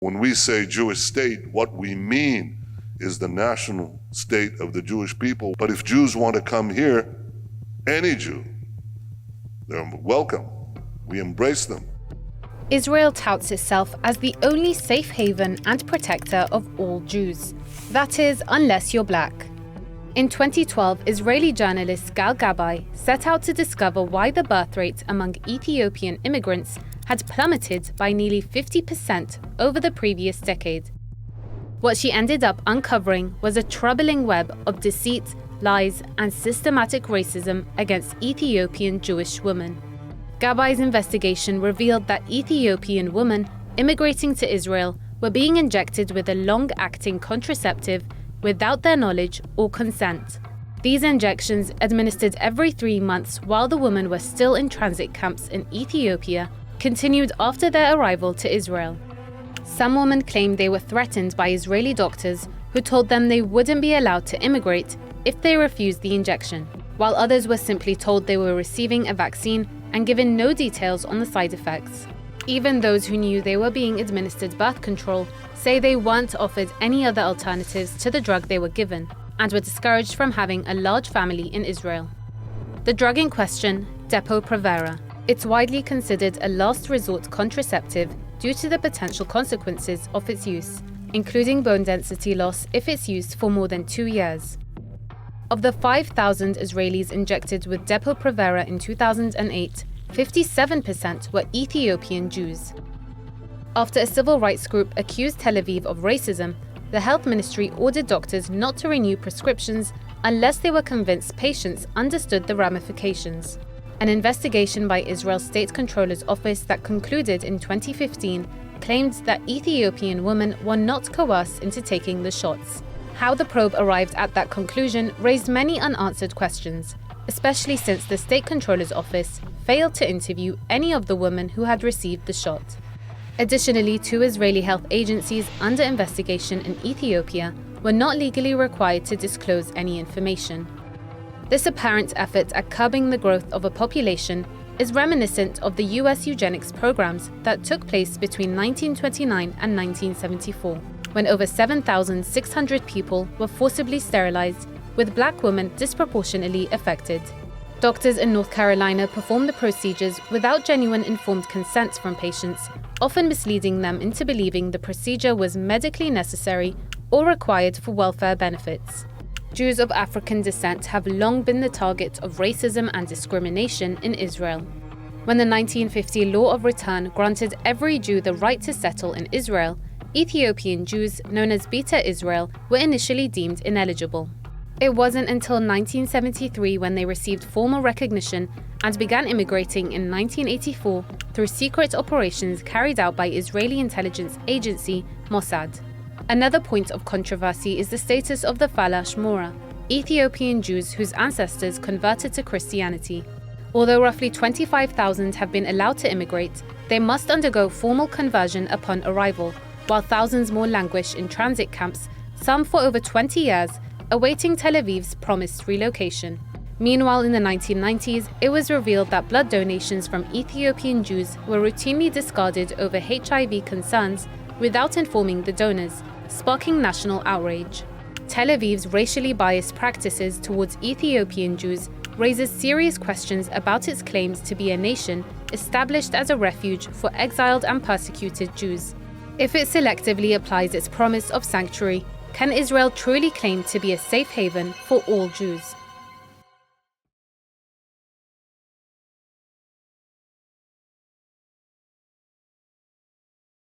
When we say Jewish state, what we mean is the national state of the Jewish people. But if Jews want to come here, any Jew, they're welcome. We embrace them. Israel touts itself as the only safe haven and protector of all Jews. That is, unless you're black. In 2012, Israeli journalist Gal Gabay set out to discover why the birth rate among Ethiopian immigrants had plummeted by nearly 50% over the previous decade. What she ended up uncovering was a troubling web of deceit, lies, and systematic racism against Ethiopian Jewish women. Gabay's investigation revealed that Ethiopian women immigrating to Israel were being injected with a long-acting contraceptive without their knowledge or consent. These injections, administered every 3 months while the women were still in transit camps in Ethiopia, continued after their arrival to Israel. Some women claimed they were threatened by Israeli doctors who told them they wouldn't be allowed to immigrate if they refused the injection, while others were simply told they were receiving a vaccine and given no details on the side effects. Even those who knew they were being administered birth control say they weren't offered any other alternatives to the drug they were given and were discouraged from having a large family in Israel. The drug in question, Depo-Provera. It's widely considered a last resort contraceptive due to the potential consequences of its use, including bone density loss if it's used for more than 2 years. Of the 5,000 Israelis injected with Depo-Provera in 2008, 57% were Ethiopian Jews. After a civil rights group accused Tel Aviv of racism, the health ministry ordered doctors not to renew prescriptions unless they were convinced patients understood the ramifications. An investigation by Israel's State Controller's Office that concluded in 2015 claimed that Ethiopian women were not coerced into taking the shots. How the probe arrived at that conclusion raised many unanswered questions, especially since the State Controller's Office failed to interview any of the women who had received the shot. Additionally, 2 Israeli health agencies under investigation in Ethiopia were not legally required to disclose any information. This apparent effort at curbing the growth of a population is reminiscent of the US eugenics programs that took place between 1929 and 1974, when over 7,600 people were forcibly sterilized, with black women disproportionately affected. Doctors in North Carolina performed the procedures without genuine informed consent from patients, often misleading them into believing the procedure was medically necessary or required for welfare benefits. Jews of African descent have long been the target of racism and discrimination in Israel. When the 1950 Law of Return granted every Jew the right to settle in Israel, Ethiopian Jews, known as Beta Israel, were initially deemed ineligible. It wasn't until 1973 when they received formal recognition and began immigrating in 1984 through secret operations carried out by Israeli intelligence agency Mossad. Another point of controversy is the status of the Fala Shmura, Ethiopian Jews whose ancestors converted to Christianity. Although roughly 25,000 have been allowed to immigrate, they must undergo formal conversion upon arrival, while thousands more languish in transit camps, some for over 20 years, awaiting Tel Aviv's promised relocation. Meanwhile, in the 1990s, it was revealed that blood donations from Ethiopian Jews were routinely discarded over HIV concerns without informing the donors, sparking national outrage. Tel Aviv's racially biased practices towards Ethiopian Jews raises serious questions about its claims to be a nation established as a refuge for exiled and persecuted Jews. If it selectively applies its promise of sanctuary, can Israel truly claim to be a safe haven for all Jews?